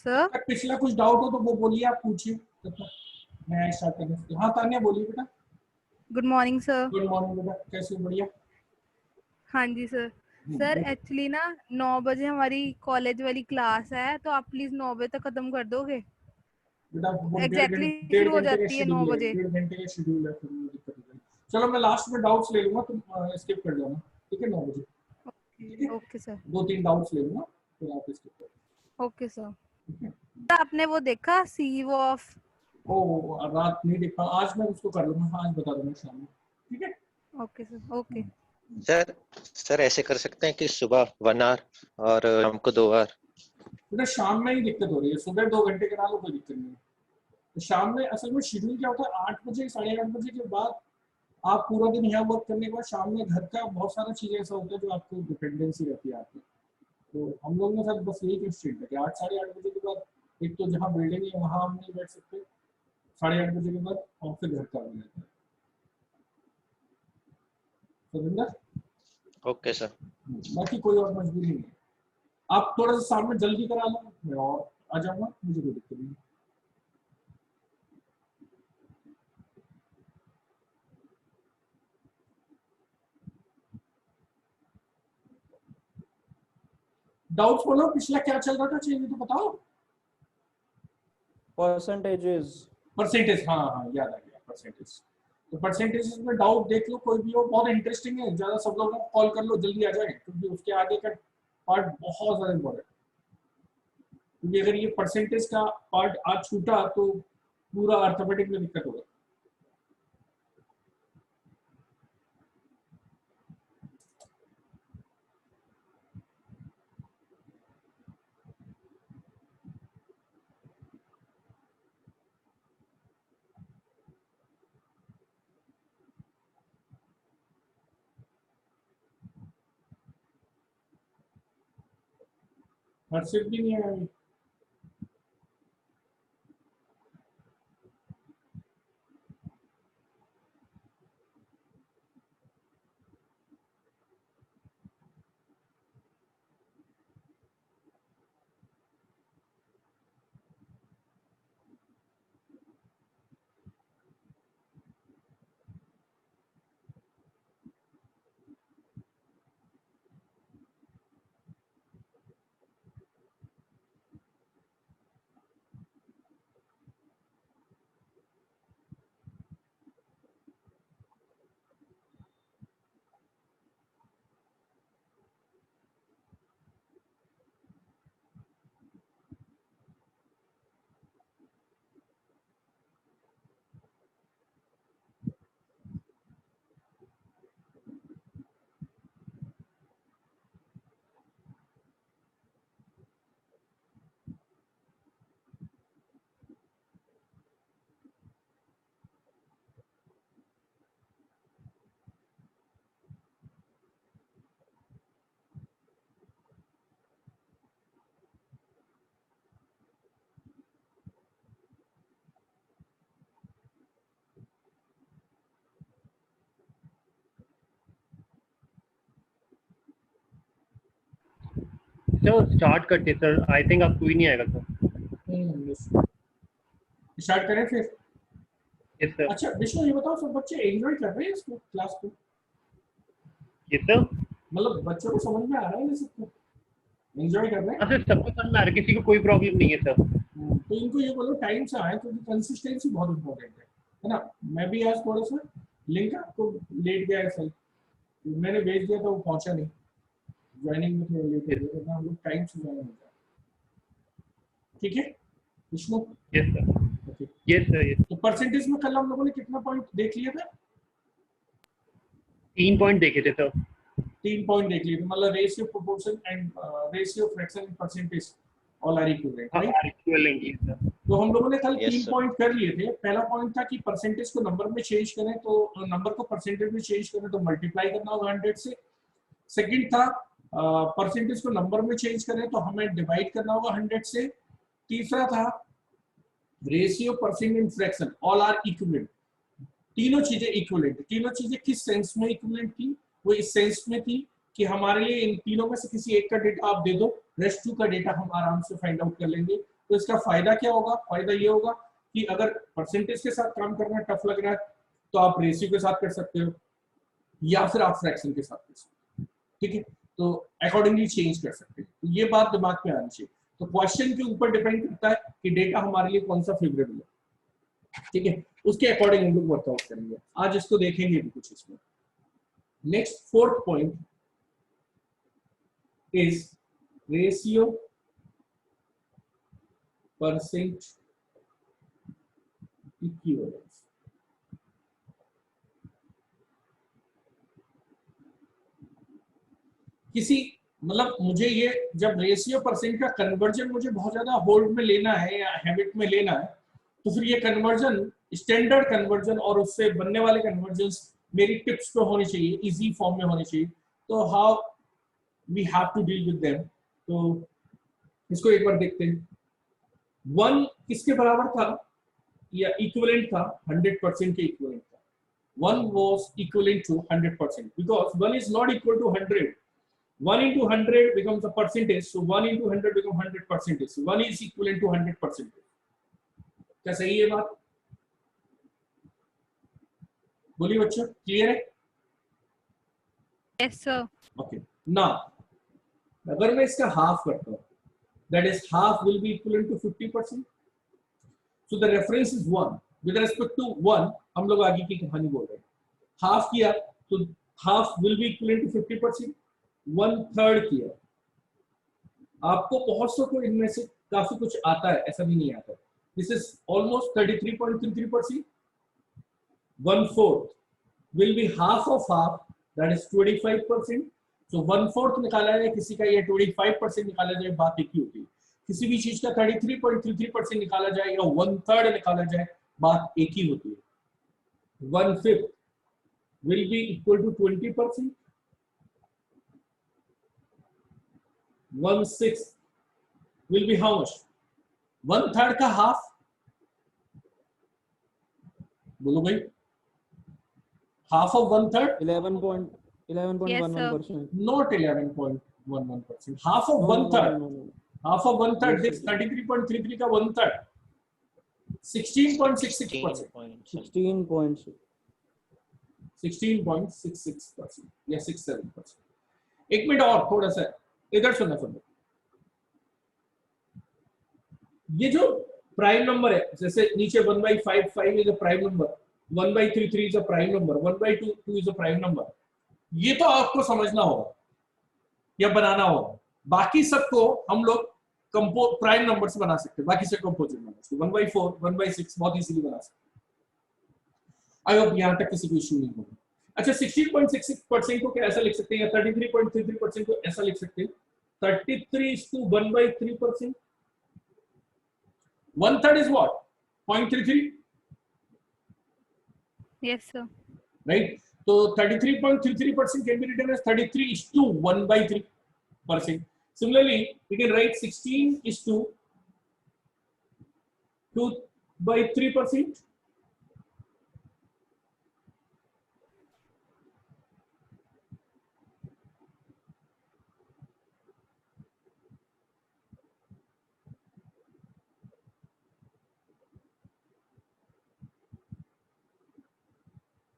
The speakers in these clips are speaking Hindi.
सर अगर पिछला कुछ डाउट हो तो वो बोलिए, आप पूछिए तब तक मैं स्टार्ट करने से। हाँ तान्या बोलिए बेटा। Good morning sir. Good morning बेटा, कैसे हो? बढ़िया। हाँ जी सर। सर एक्चुअली ना 9 बजे हमारी कॉलेज वाली क्लास है, तो आप प्लीज 9 बजे तक खत्म कर दोगे। बेटा वो एग्जैक्टली डेढ़ शुरू हो घंटे का जाती है 9 शेड्यूल है, बजे। 1.5 घंटे का शेड्यूल है, फिर वो दिक्कत हो जाएगी। चलो मैं लास्ट में डाउट्स ले लूंगा, तुम स्किप कर जाना, ठीक है? 9 बजे, ठीक है? Okay sir. 2-3 डाउट्स ले लूंगा, फिर आप स्किप कर। Okay sir. ठीक है? आपने वो देखा सीव ऑफ? ओ रात नहीं देखा, आज मैं उसको कर लूंगा, हाँ आज बता दूंगा शाम में, ठीक है? Okay sir. Okay sir sir ऐसे कर सकते हैं कि सुबह 1 आवर और शाम को 2 आवर। बेटा शाम में ही दिक्कत हो रही है, सुबह 2 घंटे करा लो कोई दिक्कत नहीं है। तो शाम में असल में शेड्यूल क्या होता है, 8 बजे 8:30 बजे के बाद आप पूरा दिन यहाँ वर्क करने के बाद शाम में घर का बहुत सारा चीजें ऐसा होता है जो आपको डिपेंडेंसी रहती है आपकी। तो हम लोगों के साथ बस यही कंस्ट्रेंट है कि 8 साढ़े 8 बजे के बाद एक तो जहाँ बिल्डिंग है वहाँ हम नहीं बैठ सकते, 8:30 बजे के बाद, और फिर घर का भी रहता है। Surendra, okay sir. बाकी कोई और मजबूरी नहीं है। आप थोड़ा सा शाम में जल्दी करा लो, मैं और आ जाऊंगा, मुझे कोई दिक्कत नहीं। डाउट्स बोलो, पिछला क्या चल रहा था चाहिए तो बताओ। परसेंटेजेस। परसेंटेज, हाँ हाँ याद आ गया, परसेंटेज। तो परसेंटेज में डाउट देख लो, कोई भी हो, बहुत इंटरेस्टिंग है, ज्यादा सब लोगों को कॉल कर लो, जल्दी आ जाए, क्योंकि उसके आगे का पार्ट बहुत ज्यादा इम्पोर्टेंट है। क्योंकि अगर ये परसेंटेज का पार्ट आज छूटा तो पूरा अर्थमेटिक में दिक्कत होगा। हर्षित भी नहीं आया अभी। सर स्टार्ट करते सर, आई थिंक अब कोई नहीं आएगा सर। स्टार्ट करें फिर? Yes sir. अच्छा विष्णु ये बताओ, सब बच्चे एंजॉय कर रहे हैं इसको, क्लास को? Yes sir. मतलब बच्चों को समझ में आ रहा है ये सबको, एंजॉय कर रहे हैं? हाँ सर, सबको समझ में आ रहा है, किसी को कोई प्रॉब्लम नहीं है सर। तो इनको ये बोलो टाइम से आए, क्योंकि कंसिस्टेंसी बहुत इंपॉर्टेंट है ना? मैं भी आज थोड़ा सा लिंक आपको लेट गया है, सही मैंने भेज दिया था, वो पहुंचा नहीं, ज्वाइनिंग में थोड़ा लेट हो गया, वरना हम लोग टाइम से ज्वाइन हो जाए। ठीक है Vishnu? Yes sir. Okay. Yes sir. Yes. तो परसेंटेज में कल हम लोगों ने कितना पॉइंट देख लिया था? 3 पॉइंट देखे थे सर। 3 पॉइंट देख लिए थे, मतलब ratio, proportion and ratio, fraction and percentage all are equivalent, हाँ राइट? इक्विवेलेंट ही सर। तो हम लोगों ने कल Yes, 3 sir. पॉइंट कर लिए थे। पहला पॉइंट था कि परसेंटेज को नंबर में चेंज करें, तो नंबर को परसेंटेज में चेंज करें तो मल्टीप्लाई करना होगा 100 से। सेकंड था परसेंटेज को नंबर में चेंज करें तो हमें डिवाइड करना होगा 100 से। तीसरा था ratio, percent and fraction all are equivalent, तीनों चीजें इक्विवेलेंट। तीनों चीजें किस सेंस में इक्विवेलेंट थी? वो इस सेंस में थी कि हमारे लिए इन तीनों में से किसी एक का डेटा आप दे दो, रेस्ट 2 का डेटा हम आराम से फाइंड आउट कर लेंगे। तो इसका फायदा क्या होगा? फायदा ये होगा कि अगर परसेंटेज के साथ काम करना टफ लग रहा है तो आप रेशियो के साथ कर सकते हो या फिर आप फ्रैक्शन के साथ कर सकते हो, ठीक है? तो अकॉर्डिंगली चेंज कर सकते हैं। तो ये बात दिमाग में आनी चाहिए। तो क्वेश्चन के ऊपर डिपेंड करता है कि डेटा हमारे लिए कौन सा फेवरेबल है, ठीक है? उसके अकॉर्डिंग हम लोग वर्कआउट करेंगे। आज इसको देखेंगे भी कुछ इसमें। Next fourth point is ratio percent equivalence. किसी मतलब मुझे ये जब रेशियो परसेंट का कन्वर्जन मुझे बहुत ज्यादा होल्ड में लेना है या हैबिट में लेना है, तो फिर ये कन्वर्जन स्टैंडर्ड कन्वर्जन और उससे बनने वाले कन्वर्जन मेरी टिप्स पे होनी चाहिए, इजी फॉर्म में होनी चाहिए। तो how we have to deal with them. तो इसको एक बार देखते हैं। 1 किसके बराबर था या इक्विवेलेंट था? 100% के इक्विवेलेंट था। 1 was equivalent to 100% because 1 is not equal to 100. 1 into 100 becomes a percentage, so 1 into 100 becomes 100%. So 1 is equivalent to 100%. क्या सही है बात? बोलिए बच्चों, क्लियर है? Yes sir. Okay. Now, अगर मैं इसका हाफ करता हूँ, that is half will be equivalent to 50%. So the reference is 1. With respect to 1, हम लोग आगे की कहानी बोल रहे हैं। हाफ किया तो half will be equivalent to 50%. 1/3 किया, आपको बहुत सौ को इनमें से काफी कुछ आता है, ऐसा भी नहीं आता। This is almost 33.33%. 1/4 will be half of half, that is 25%. so 1/4 निकाला जाए किसी का या 25% निकाला जाए, बात एक ही होती है। किसी भी चीज का 33.33% निकाला जाए या 1/3 निकाला जाए, बात एक ही होती है। 1/5 will be equal to 20%. 1/6 will be how much? 1/3 का हाफ, बोलो भाई, half of 1/3? 11.11.11%. Not 11.11%. Half of 1/3. Half of 1/3. This 33.33 का 1/3. 16.66%. 16.6. 16.66% या 67%. एक मिनट और थोड़ा सा इधर सुनना। ये जो प्राइम नंबर है, जैसे नीचे 1/5 is a prime number, 1/33 is a prime number, 1/2 is a prime number. ये तो आपको समझना होगा या बनाना होगा। बाकी सबको हम लोग प्राइम नंबर से बना सकते हैं, बाकी से कंपोजिट नंबर 1/4 1/6 बहुत इजीली बना सकते हैं। आई होप यहां तक किसी को इश्यू नहीं होगा। अच्छा, 16.66% को क्या ऐसा लिख सकते हैं या 33.33% को ऐसा लिख सकते हैं? 33:1/3%. 1/3 is what? 0.33. Yes sir. Right? So 33.33% can be written as 33:1/3%. Similarly, we can write 16:2/3%.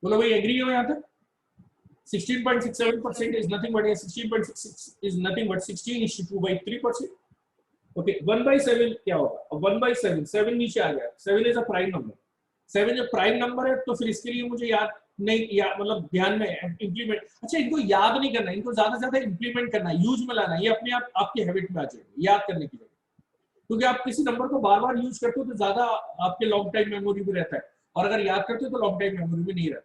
बोलो भाई, एग्री हो यहाँ तक? 16.67% is nothing but 16.66 is nothing but 16:2/3%. Okay, 1/7 क्या होगा? 1/7, 7 नीचे आ गया। 7 इज अ प्राइम नंबर। 7 जब प्राइम नंबर है तो फिर इसके लिए मुझे याद नहीं, या मतलब ध्यान में इंप्लीमेंट, अच्छा इनको याद नहीं करना, इनको ज्यादा से ज्यादा इंप्लीमेंट करना, यूज में लाना, ये अपने आप आपकी हैबिट में आ जाएगी याद करने की जगह। क्योंकि आप किसी नंबर को बार बार यूज करते हो तो ज्यादा आपके लॉन्ग टाइम मेमोरी में रहता है, और अगर याद करते हो तो लॉन्ग टाइम मेमोरी में नहीं रहता।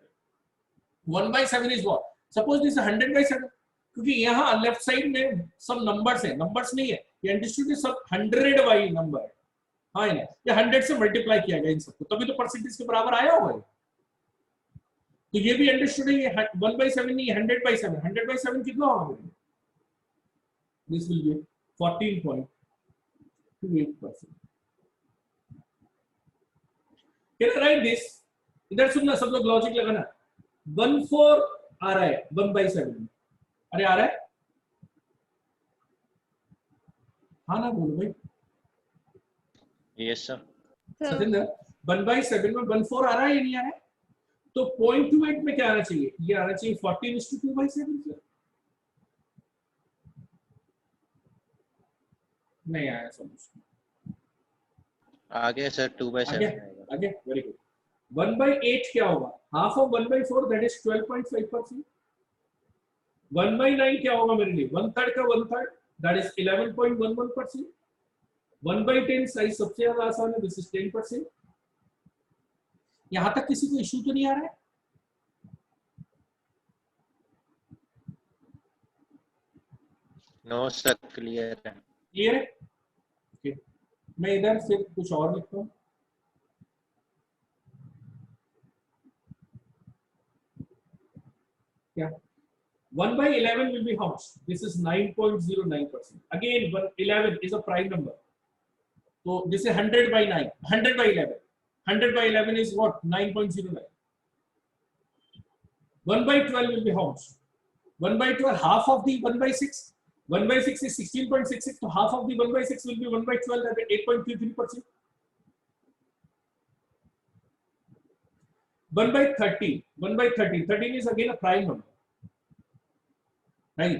1/7 इज व्हाट? सपोज दिस 100/7, क्योंकि यहाँ लेफ्ट साइड में सब नंबर्स हैं, नंबर्स नहीं है, ये अंडरस्टूड है सब 100 वाली नंबर है, हाँ ना, ये 100 से मल्टीप्लाई किया गया इन सबको, तभी तो परसेंटेज के बराबर आया होगा। तो ये भी अंडरस्टूड है, ये 1/7 नहीं, 100/7। 100/7 कितना होगा? This will be 14.28%। Can I right this? इधर सुनना सब लोग, लॉजिक लगाना। 1/4 आ रहा है 1/7, अरे आ रहा है, हाँ ना बोलो भाई। Yes sir. सर सतिंदर 1/7 में 1/4 आ रहा है या नहीं आ रहा है? तो 0.28 में क्या आना चाहिए? ये आना चाहिए 14:2/7 सर। नहीं आया समझ। आगे सर 2/7 आगे आएगा। आगे वेरी गुड। 1/8 क्या होगा? Half of 1/4 that is 12.5%। 1/9 क्या होगा मेरे लिए? 1/3 का 1/3 दैट इज 11.11%। 1/10 साइज सबसे ज्यादा आसान है, दिस इज 10%। यहां तक किसी को इश्यू तो नहीं आ रहा है? नो सर, क्लियर है। क्लियर है? okay. मैं इधर से कुछ और लिखता हूं। क्या 1/11 will be how much? This is 9.09%. Again, 11 is a prime number. So this is 100/9, 100/11. 100/11 is what? 9.09. 1/12 will be how much? 1/12, half of the 1/6. 1/6 is 16.66. So half of the 1/6 will be 1/12, that is 8.33%. 1/13. 1/13. 13 is again a prime number. Right?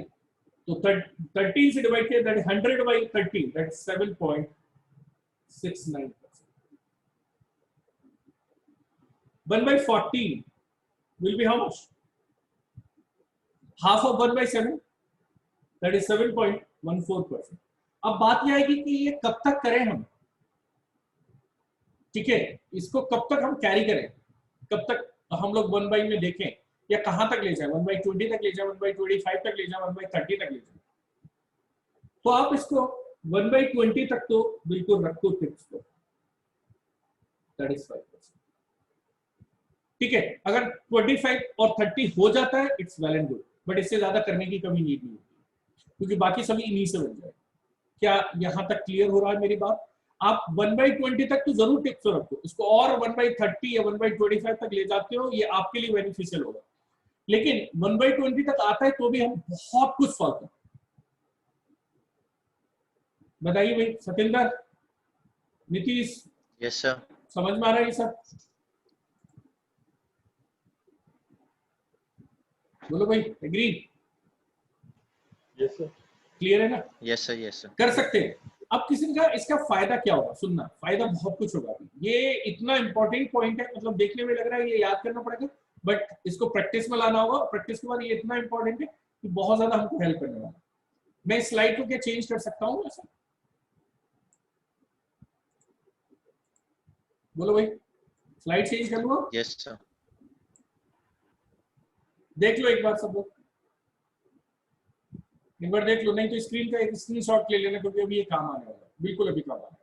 So 13 से डिवाइड किया, that is 100/13, that is 7.69%. 1/14 will be how much? Half of 1/7, that is 7.14%. अब बात यह आएगी कि ये कब तक करें हम, ठीक है, इसको कब तक हम कैरी करें, कब तक हम लोग 1/, में देखें, या कहां तक ले जाए? 1/20 तक ले जाए, 1/25 तक ले जाए, 1/30 तक ले जाए? तो आप इसको 1/20 तक तो बिल्कुल रखो टिप्स को, दैट इज 5%। ठीक है, अगर 25 और 30 हो जाता है it's well and good, but इससे ज्यादा करने की कभी नीड नहीं होती, क्योंकि बाकी सभी इन्हीं से बन जाए। क्या यहां तक क्लियर हो रहा है मेरी बात? आप 1/20 तक तो जरूर टिप्स रखो, इसको और 1/30 या 1/25 तक ले जाते हो, ये आपके लिए बेनिफिशियल होगा। लेकिन 1/20 तक आता है तो भी हम बहुत कुछ सॉल्व करते हैं। बताइए भाई, सतिंदर, नीतीश, यस सर। समझ में आ रहा है ये सब? बोलो भाई, एग्री? Yes sir. क्लियर है ना? Yes sir, yes sir. कर सकते हैं। अब किसी ने कहा इसका फायदा क्या होगा? सुनना, फायदा बहुत कुछ होगा। ये इतना इंपॉर्टेंट पॉइंट है, मतलब देखने में लग रहा है ये याद करना पड़ेगा, बट इसको प्रैक्टिस में लाना होगा। प्रैक्टिस के बाद ये इतना इंपॉर्टेंट है कि बहुत ज्यादा हमको हेल्प करने वाला है। मैं स्लाइड को क्या चेंज कर सकता हूँ ऐसा? बोलो भाई, स्लाइड चेंज कर लूँ? Yes sir. देख लो एक बार सब लोग, एक बार देख लो, नहीं तो स्क्रीन का एक स्क्रीनशॉट ले लेना, क्योंकि अभी ये काम आने वाला है, बिल्कुल अभी काम आने वाला है।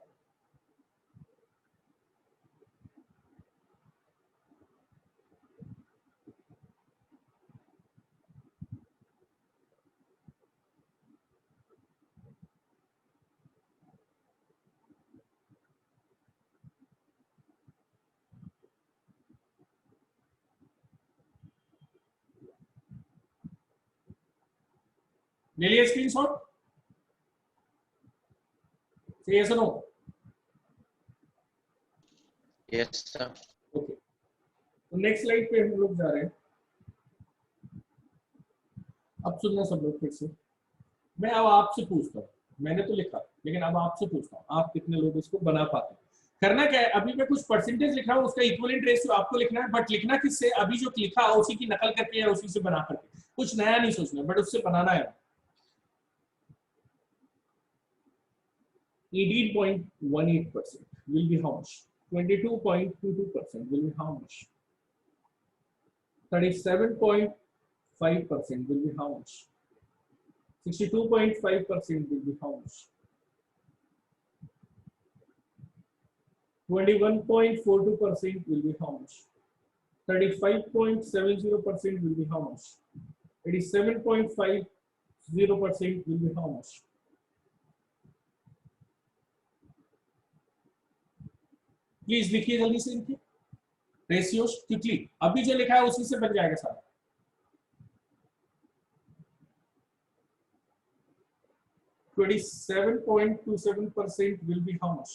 ले लिया screenshot? Yes no? Yes sir. Okay, तो नेक्स्ट स्लाइड पे हम लोग जा रहे हैं। अब सुनना सब लोग फिर से, मैं अब आपसे पूछता हूँ, मैंने तो लिखा लेकिन अब आपसे पूछता हूँ, आप कितने लोग इसको बना पाते हैं? करना क्या है, अभी मैं कुछ परसेंटेज लिख रहा हूँ, उसका इक्विवेलेंट रेशियो आपको लिखना है, बट लिखना किससे? अभी जो लिखा उसी की नकल करके या उसी से बना करके, कुछ नया नहीं सोचना, बट उससे बनाना है। 18.18% will be how much? 22.22% will be how much? 37.5% will be how much? 62.5% will be how much? 21.42% will be how much? 35.70% will be how much? 87.50% will be how much? Please लिखिए जल्दी से इनके रेशियोज क्विकली, अभी जो लिखा है उसी से बन जाएगा सारा। $27.27% will be how much?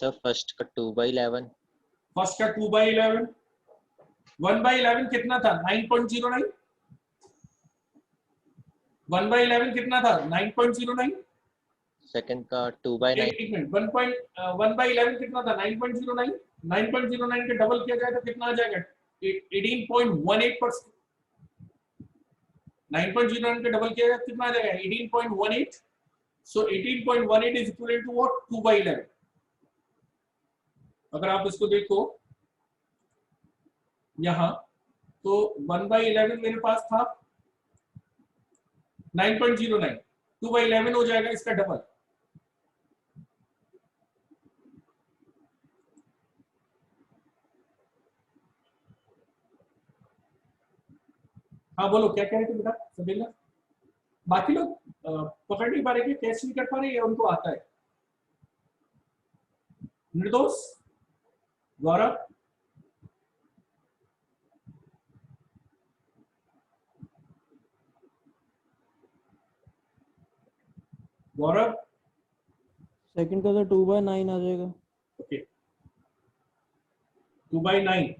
Sir first का 2/11, फर्स्ट का 2/11, 1/11 कितना था 9.09, 1/11 कितना था 9.09, सेकंड का 2/9, एक मिनट 1/11 कितना था 9.09, 9.09 के डबल किया जाए तो कितना आ जाएगा 18.18%, 9.09 के डबल किया जाए कितना आ जाएगा 18.18, so 18.18 is equivalent to what 2/11। अगर आप इसको देखो यहां तो 1/11 मेरे पास था 9.09, 2/11 हो जाएगा इसका डबल। हाँ बोलो क्या कह रहे थे बेटा सबीला? बाकी लोग पकड़ नहीं पा रहे कि टेस्ट नहीं कर पा रहे, या उनको आता है? निर्दोष, गौरव, गौरव, सेकंड का तो 2/9 आ जाएगा। Okay 2/9,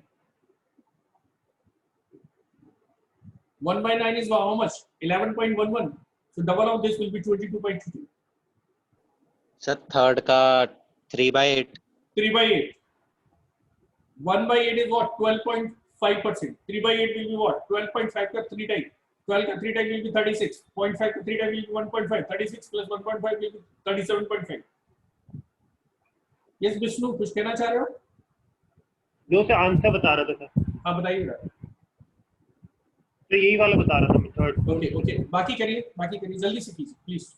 1/9 is how much 11.11, so double of this will be 22.22, sir third का 3/8, 3/8, 1/8 is what 12.5%, 3/8 will be what 12.5 का 3 टाइम, 12 का 3 टाइम will be 36, 0.5 का 3 time will be 1.5, 36 plus 1.5 will be 37.5। Yes Vishnu कुछ कहना चाह रहे हो? जो से आंसर बता रहा था सर, हाँ बताइएगा। तो यही वाला बता रहा था मैं, थर्ड। ओके ओके बाकी करिए जल्दी से कीजिए please.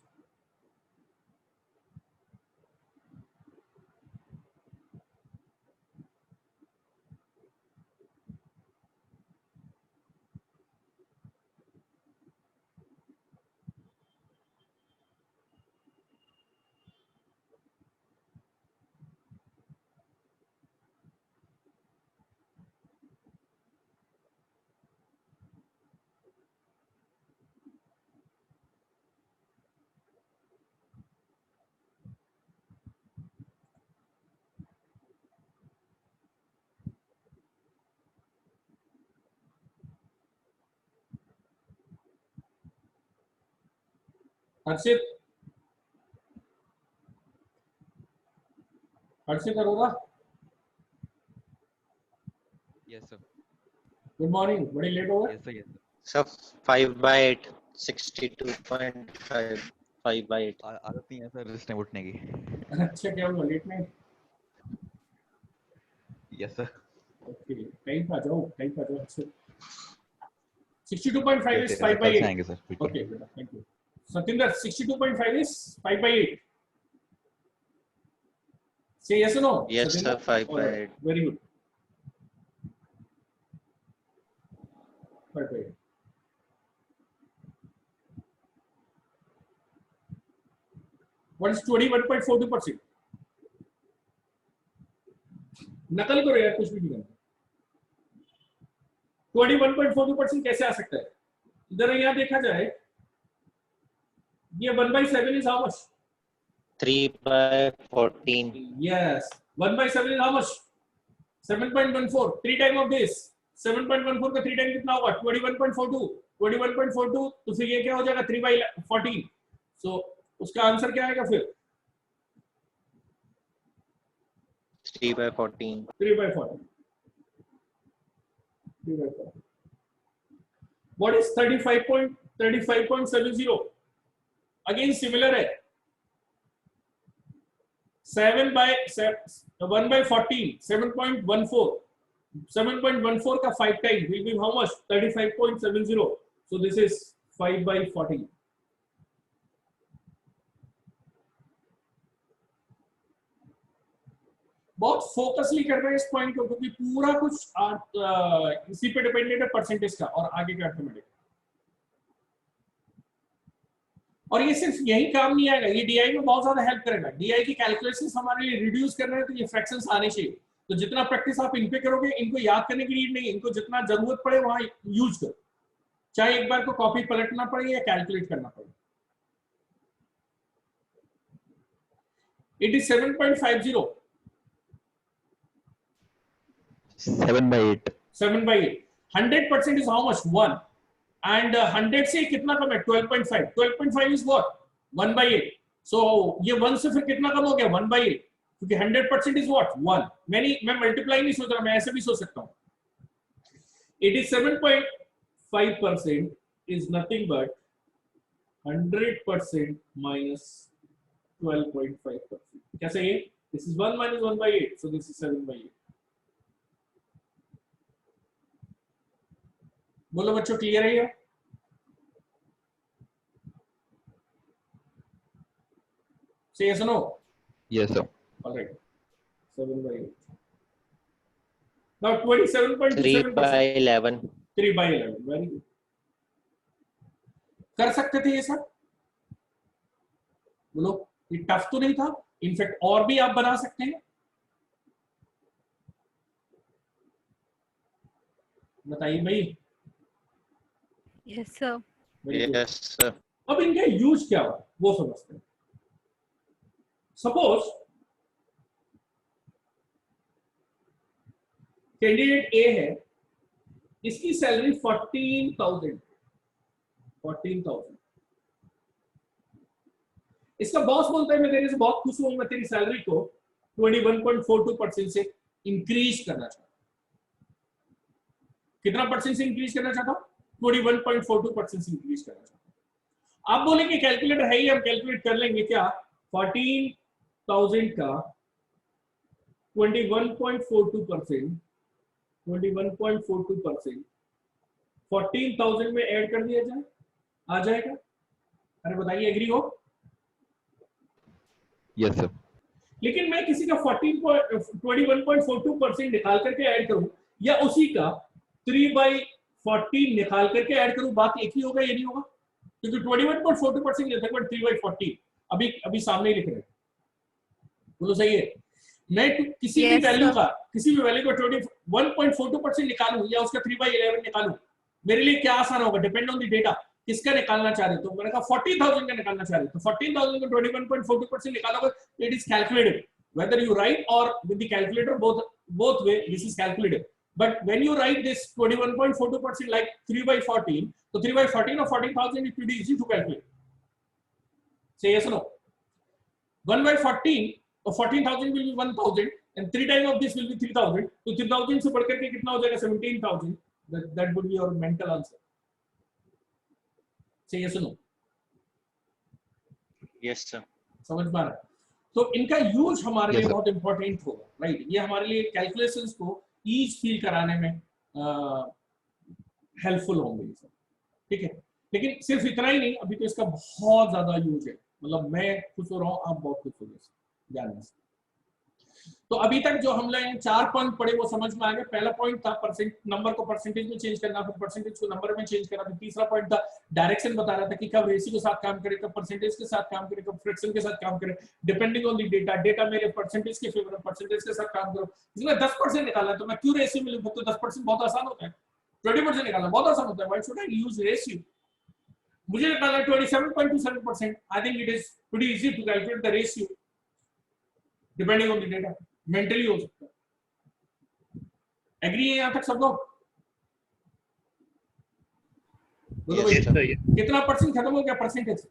Harshit Arora, yes sir. Good morning, बड़ी लेट हो गए। Yes sir. Yes sir 5/8, 62.5, 5/8। आदत नहीं है सर इस टाइम उठने की। अच्छा क्या हुआ लेट में? Yes sir. ओके टाइम पे आ जाओ अच्छे। 62.5 is कल 5/8 से आएंगे सर। ओके बेटा thank you. Satinder 62.5 is 5/8, say yes or no? Yes sir, 5/8। very good, 5/8। what is 21.42%? नकल करो यार, कुछ भी नहीं करना। 21.42% कैसे आ सकता है? इधर यहाँ देखा जाए, ये 1/7 is how much? 3/14। Yes, 1/7 is how much? 7.14, 3 time of this. 7.14 का 3 टाइम कितना होगा? 21.42, 21.42 तो फिर ये क्या हो जाएगा 3/14, सो उसका आंसर क्या आएगा फिर? 3/14। 3/14, 3/14। What is 35.70? अगेन सिमिलर है। 1/14, 7.14, 7.14 का 5 time will be how much? 35.70, so this is 5/14। बहुत फोकसली कर रहे हैं इस पॉइंट को, क्योंकि पूरा कुछ इसी पे डिपेंडेंट है परसेंटेज का और आगे का अर्थमेटिक। और ये सिर्फ यही काम नहीं आएगा, ये डीआई में बहुत ज्यादा हेल्प करेगा। डीआई की कैलकुलेशंस हमारे लिए रिड्यूस कर रहे हैं, तो ये फ्रैक्शंस आने चाहिए। तो जितना प्रैक्टिस आप इन पे करोगे, इनको याद करने की नीड नहीं है, इनको जितना जरूरत पड़े वहां यूज करो, चाहे एक बार को कॉपी पलटना पड़े या कैलकुलेट करना पड़े। It is 7.50, 7/8. 7/8. 100% is how much? 1. And 100 से कितना कम है? 12.5. 12.5 is what? 1/8. So ये 1 से फिर कितना कम हो गया? 1/8. क्योंकि 100% is what? 1. मैं मल्टीप्लाई नहीं सोच रहा, मैं ऐसे भी सोच सकता हूँ. 87.5% is nothing but 100% minus 12.5%. कैसे ये? This is 1 minus 1/8. So this is 7/8. बोलो बच्चों, क्लियर है ये? Say yes or no? Yes, sir. All right. 7/8. Now 27.27%. 3/11. 3/11. Very good. कर सकते थे ये सब? बोलो, ये टफ तो नहीं था? इनफैक्ट और भी आप बना सकते हैं. बताइए भाई. Yes sir. Very good. Yes, sir. अब इनका यूज क्या हो वो समझते हैं. सपोज कैंडिडेट ए है, इसकी सैलरी 14,000. इसका बॉस बोलता है मैं तेरे से बहुत खुश हूं, मैं तेरी सैलरी को 21.42% से इंक्रीज करना चाहता हूं. कितना परसेंट से इंक्रीज करना चाहता हूं? 21.42% से इंक्रीज करना चाहता हूं. आप बोलेंगे कैलकुलेटर है ही, हम कैलकुलेट कर लेंगे क्या? 14,000 का 21.42%, 14,000 में ऐड कर दिया जाए, आ जाएगा? अरे बताइए, एग्री हो? Yes, sir. लेकिन मैं किसी का 21.42% निकाल करके ऐड करूं या उसी का 3/14 निकाल करके ऐड करूं, बात एक ही होगा, ये नहीं होगा? क्योंकि 21.42% लेते हैं, 3/14 अभी सामने ही लिख रहे हैं. बोलो सही है? मैं किसी भी वैल्यू का 21.42% निकालूं या उसका 3/11 निकालूं, मेरे लिए क्या आसान होगा? Depend on the data. किसका निकालना चाह रहे हो? तो मैंने कहा 40,000 का निकालना चाह रहे हो, तो 14,000 को 21.42% निकालोगे, it is calculated. Whether you write or with the calculator, both way this is calculated. But when you write this 21.42% like 3/14, so 3/14 or 14,000 is pretty easy to calculate. Say yes or no? 1/14 or 14,000 will be 1,000 and 3 times of this will be 3,000. So 3,000 से बढ़कर के कितना हो जाएगा? 17,000. That would be your mental answer. Say yes or no? Yes, sir. समझ पा रहे हैं? तो इनका यूज हमारे Yes, लिए sir. बहुत इंपॉर्टेंट होगा, राइट? ये हमारे लिए कैलकुलेशंस को ईज फील कराने में हेल्पफुल होंगे ये सब. ठीक है, लेकिन सिर्फ इतना ही नहीं, अभी तो इसका बहुत ज्यादा यूज है. मतलब मैं खुश हो रहा हूँ, आप बहुत खुश हो गए जानने से. तो अभी तक जो हम लोग 4 पॉइंट पढ़े वो समझ में आ गए. पहला पॉइंट था नंबर को परसेंटेज में चेंज करना, फिर परसेंटेज को नंबर में चेंज करना. फिर तीसरा पॉइंट था डायरेक्शन बता रहा था कि कब रेशियो के साथ काम करे, कब परसेंटेज के साथ काम करे, कब फ्रैक्शन के साथ काम करे, डिपेंडिंग ऑन द डेटा मेरे परसेंटेज के फेवर में, परसेंटेज के साथ काम करो. इसमें 10% निकालना, तो मैं क्यों रेशियो में लिखूं? तो 10% बहुत आसान होता है. 20% निकालना बहुत आसान होता है. Why should I use ratio? मुझे निकालना 27.27%. I think it is pretty easy to calculate the ratio depending on the data. Mentally हो सकता है. एग्री है यहां तक सब लोग? बोलो भाई, Yes, yes, sir. Yes. कितना परसेंट खत्म हो गया परसेंटेज?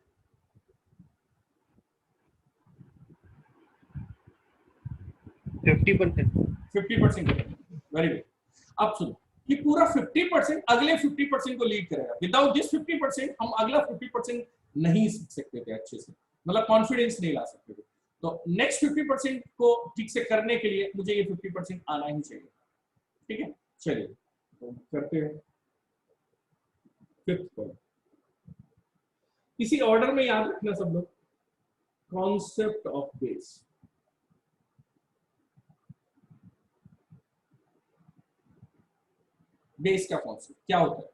50%. 50%. Very good. अब सुनो, ये पूरा 50% अगले 50% को लीड करेगा. विदाउट दिस 50% हम अगला 50% नहीं सीख सकते थे अच्छे से, मतलब कॉन्फिडेंस नहीं ला सकते थे. तो नेक्स्ट 50% को ठीक से करने के लिए मुझे ये 50% आना ही चाहिए. ठीक है, चलिए तो करते हैं फिफ्थ पॉइंट. इसी ऑर्डर में याद रखना सब लोग. Concept of base. बेस का कॉन्सेप्ट क्या होता है?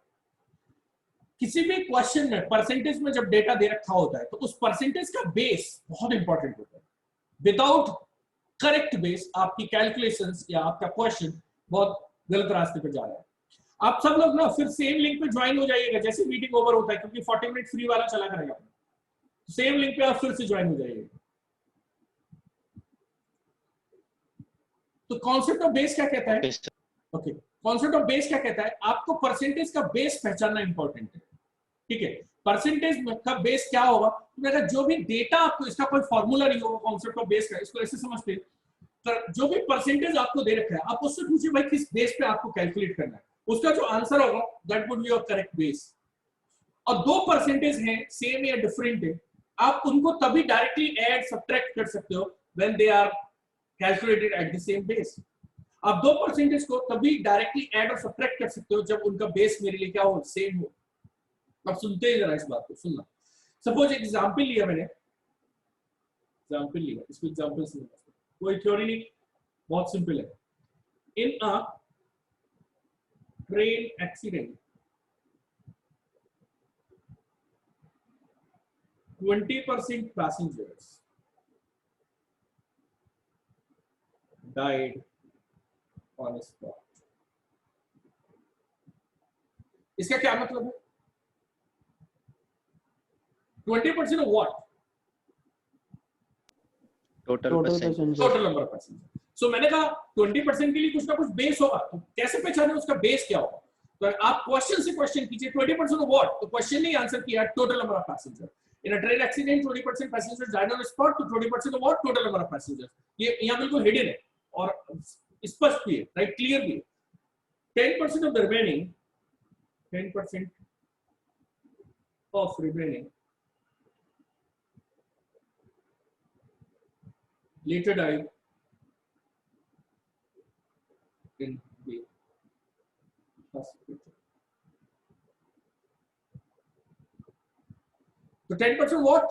किसी भी क्वेश्चन में परसेंटेज में जब डेटा दे रखा होता है तो उस परसेंटेज का बेस बहुत इंपॉर्टेंट होता है. विदाउट करेक्ट बेस आपकी कैलकुलेशंस या आपका क्वेश्चन बहुत गलत रास्ते पे जा रहा है. आप सब लोग ना फिर सेम लिंक पे ज्वाइन हो जाइएगा जैसे मीटिंग ओवर होता है, क्योंकि 40 मिनट फ्री वाला चला करेगा. सेम लिंक पे आप फिर से ज्वाइन हो जाइएगा. तो कॉन्सेप्ट ऑफ बेस क्या कहता है? Okay, sir. Okay, concept of base क्या कहता है, आपको परसेंटेज का बेस पहचानना इंपॉर्टेंट है, ठीक है। परसेंटेज का बेस क्या होगा, तो अगर जो भी डेटा आपको, इसका कोई फॉर्मूला नहीं होगा कॉन्सेप्ट ऑफ बेस का, इसको ऐसे समझते हैं, जो भी परसेंटेज आपको दे रखा है आप उससे पूछिए भाई किस बेस पे आपको कैलकुलेट करना है, उसका जो आंसर होगा that would be your correct base. और दो परसेंटेज हैं सेम या डिफरेंट है, आप उनको तभी डायरेक्टली ऐड सब्ट्रैक्ट कर सकते हो when they are calculated at the same base. आप दो परसेंटेज को तभी डायरेक्टली ऐड और सब्ट्रैक्ट कर सकते हो जब उनका बेस मेरे लिए क्या हो, सेम हो। अब सुनते हैं जरा इस बात को, सुनना। सपोज एक एग्जांपल लिया मैंने, एग्जांपल लिया, इसको एग्जांपल से कोई थ्योरी नहीं, बहुत सिंपल है। In a train accident 20% passengers died on spot। इसका क्या मतलब है? 20% of what? Total total percent, passenger. Total number of passenger. So मैंने कहा 20% के लिए कुछ ना कुछ बेस होगा, तो कैसे पहचाने उसका बेस क्या होगा? तो आप क्वेश्चन से क्वेश्चन कीजिए 20% of what, तो क्वेश्चन नहीं आंसर किया, total number of passenger. In a train accident 20% passengers died on spot, तो 20% of what, total number of passengers. ये यहाँ बिल्कुल हिडन है और स्पष्ट भी है, राइट, क्लियर भी है। 10% of the remaining, 10% of remaining later died in the hospital। तो 10% what?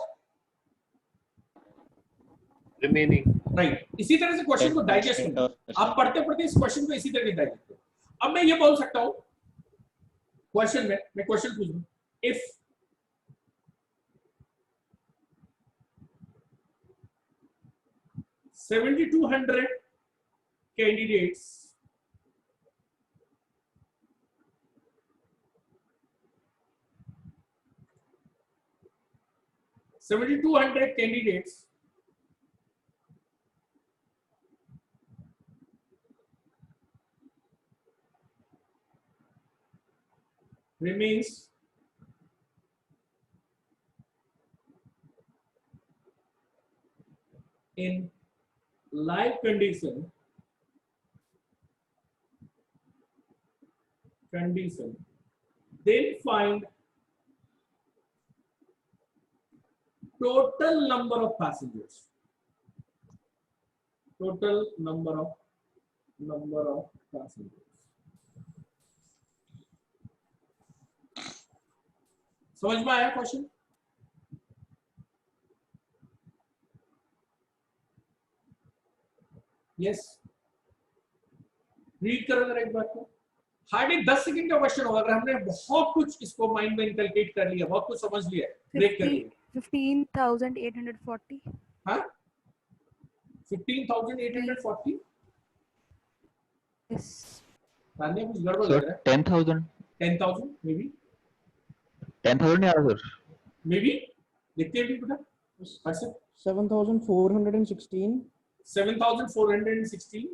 रिमेनिंग। राइट। इसी तरह से क्वेश्चन को डाइजेस्ट करना, आप पढ़ते पढ़ते इस क्वेश्चन को इसी तरह डाइजेस्ट करो। अब मैं ये बोल सकता हूं क्वेश्चन में, मैं क्वेश्चन पूछ दूं, if $7,200 candidates remains in live condition, then find total number of passengers, total number of passengers। समझ में आया क्वेश्चन? यस, रीड करो जरा एक बार को। हार्डली 10 सेकंड का क्वेश्चन होगा, अगर हमने बहुत कुछ इसको माइंड में इनकलकेट कर लिया, बहुत कुछ समझ लिया, ब्रेक कर लिया। 15,840। हाँ, 15,840। यस तान्या कुछ गड़बड़ लग रहा है। 10,000 10,000 मे बी, 10,000 नहीं आ रहा सर। मे बी देखते हैं भी बेटा। अच्छा 7,416। 7,416।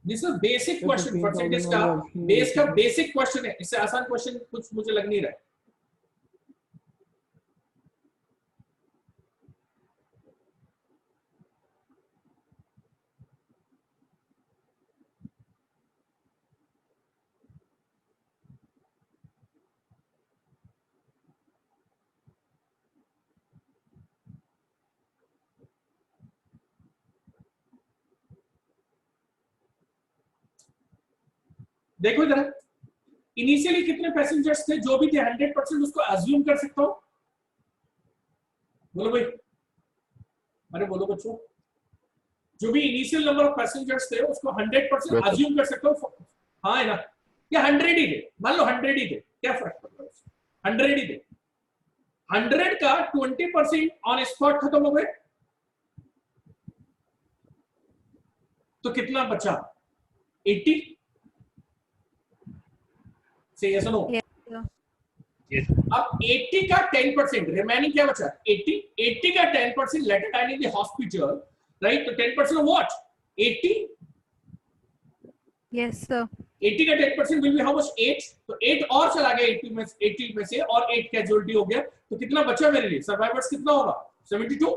This is basic question, percentage का बेस का बेसिक क्वेश्चन है, इससे आसान क्वेश्चन कुछ मुझे लग नहीं रहा है। देखो जरा, इनिशियली कितने पैसेंजर्स थे, जो भी थे 100% उसको अज्यूम कर सकता हूं? बोलो भाई, अरे बोलो बच्चों, जो भी इनिशियल नंबर ऑफ पैसेंजर्स थे उसको 100% अज्यूम कर सकता हूं? हाँ है ना, या 100 ही थे, मान लो 100 ही थे, क्या फर्क पड़ रहा है, 100 ही थे। 100 का 20% ऑन स्पॉट खत्म हो गए, तो कितना बचा? 80 से yes no? Yes, sir. Yes. अब 80 का 10% रिमेनिंग क्या बचा? 80 का 10% later dine in the hospital, right? तो 10% ऑफ व्हाट? 80. Yes, sir. 80 का 10% विल बी हाउ मच? 8. तो 8 और चला गया 80 में से, और 8 कैजुअलिटी हो गया, तो कितना बचा मेरे लिए? सर्वाइवर्स कितना होगा? 72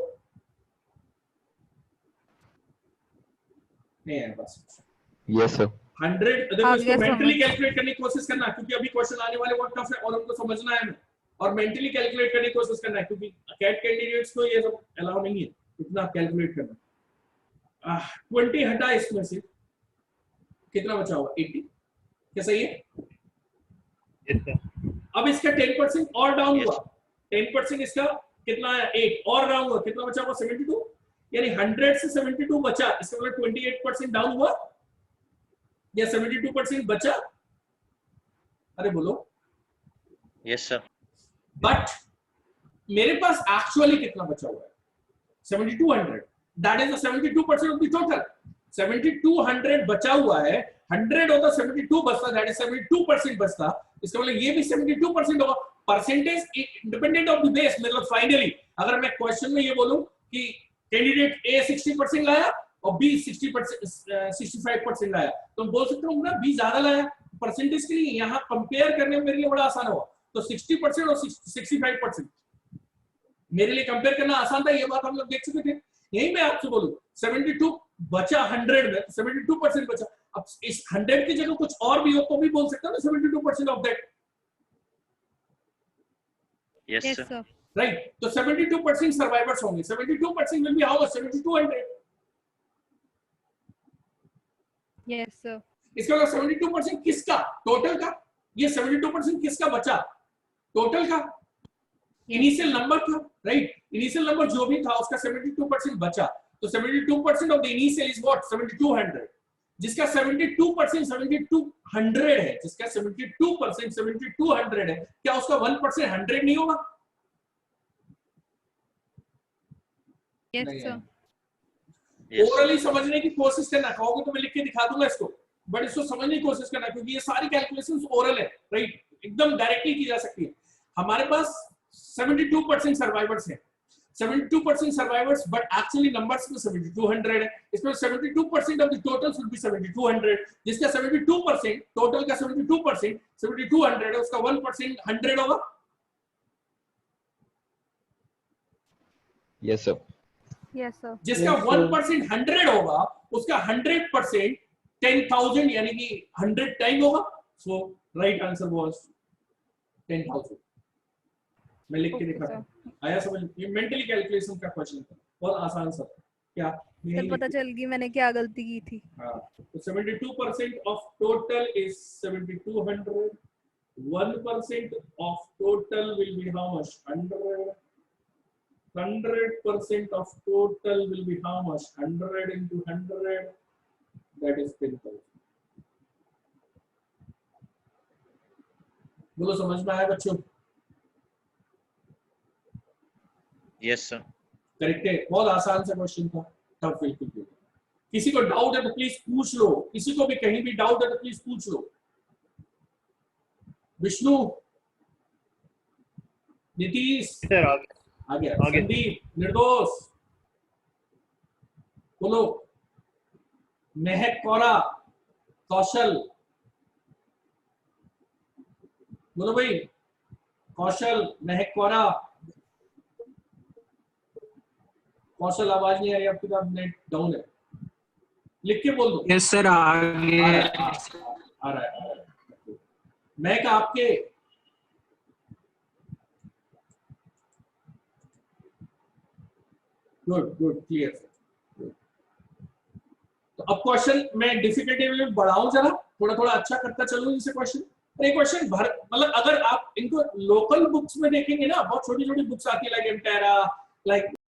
नहीं है बस। Yes, sir. 100 देखो, इसको गया मेंटली समझ। कैलकुलेट करने की कोशिश करना, क्योंकि अभी क्वेश्चन आने वाले बहुत टफ है और हमको समझना है, और मेंटली कैलकुलेट करने की कोशिश करना है, क्योंकि कैट कैंडिडेट्स को ये सब अलाउ नहीं है इतना कैलकुलेट करना। 20 हटा इसमें से, कितना बचा होगा? 80। क्या सही है? Yes, sir. अब इसका 10% और डाउन हुआ, 10% इसका कितना है? 8 और डाउन हुआ, कितना बचा हुआ? 72। यानी 100 से 72 बचा, इसका मतलब 28% डाउन हुआ या 72% बचा? अरे बोलो। Yes sir. बट मेरे पास एक्चुअली कितना बचा हुआ है? 7200। That is the 72% of the total. 7200 बचा हुआ है, 100 होता 72 बचता, दैट इज 72% बचता, इसका मतलब ये भी 72% होगा। Percentage independent of the base. मतलब फाइनली अगर मैं क्वेश्चन में ये बोलूं कि कैंडिडेट ए 60% लाया और बी 65% लाया, तो मैं बोल सकता हूँ ना बी ज्यादा लाया। परसेंटेज के लिए यहाँ कंपेयर करने में मेरे लिए बड़ा आसान हुआ। तो 60% और 65% मेरे लिए कंपेयर करना आसान था, ये बात हम लोग देख चुके थे। यही मैं आपसे बोलूं 72 बचा 100 में, 72% बचा। अब इस 100 की जगह कुछ और भी हो तो भी बोल सकता हूँ 72% of that, yes Yes, sir. sir. Right? तो 72% सर्वाइवर्स होंगे। 72% will be how much? 7200। Yes, sir. इसका मतलब 72% किसका? टोटल का। ये 72% किसका बचा? टोटल का, इनिशियल नंबर का, राइट? इनिशियल नंबर जो भी था उसका 72% बचा। तो 72% of the initial is what? 7200। जिसका 72% 7200 है, जिसका 72% 7200 है, क्या उसका 1% 100 नहीं होगा? Yes, नहीं sir. है। ओरली समझने की कोशिश करना, कहोगे तो मैं लिख के दिखा दूंगा इसको, बट इसको समझने की कोशिश करना, क्योंकि ये सारी कैलकुलेशंस ओरल है, राइट? एकदम डायरेक्टली की जा सकती है। हमारे पास 72% सर्वाइवर्स हैं, 72% सर्वाइवर्स, बट एक्चुअली नंबर्स में 7200 है। इसमें 72% of the total should be 7200, जिसका 72% टोटल का 72% 7200 है, उसका 1% 100 होगा। Yes, sir. Yes, sir. जिसका Yes, sir. 1% 100 होगा, उसका 100% 10,000 यानी कि 100 टाइम होगा। सो राइट आंसर वाज 10,000। मैं लिख के Okay, दिखाता sir. हूं। आया समझ? ये मेंटली कैलकुलेशन का क्वेश्चन था, बहुत आसान सा। क्या सर पता चल गई मैंने क्या गलती की थी। हाँ, तो 72% of total is 7200। 1% of total will be how much? 100। 100% of total will be how much? 100 into 100, that is 10,000. बोलो समझ में आया बच्चों? Yes sir. करेक्ट है, बहुत आसान सा क्वेश्चन था, टफ बिल्कुल भी। किसी को डाउट है तो प्लीज पूछ लो, किसी को भी कहीं भी डाउट है तो प्लीज पूछ लो। विष्णु, नीतीश सर आ गया, आगे। संदीप, निर्दोष, बोलो, महक कौरा, कौशल, बोलो भाई, कौशल, महक कौरा। कौशल आवाज नहीं आ रही आपकी, तो नेट डाउन है, लिख के बोल दो। यस सर आगे आ रहा है। महक आपके, गुड गुड, क्लियर। तो अब क्वेश्चन मैं डिफिकल्टी में बढ़ाऊं, जरा थोड़ा थोड़ा अच्छा करता चलूं इनसे क्वेश्चन। ये क्वेश्चन भर, मतलब अगर आप इनको लोकल बुक्स में देखेंगे ना, बहुत छोटी छोटी बुक्स आती है, लाइक एमटेरा, लाइक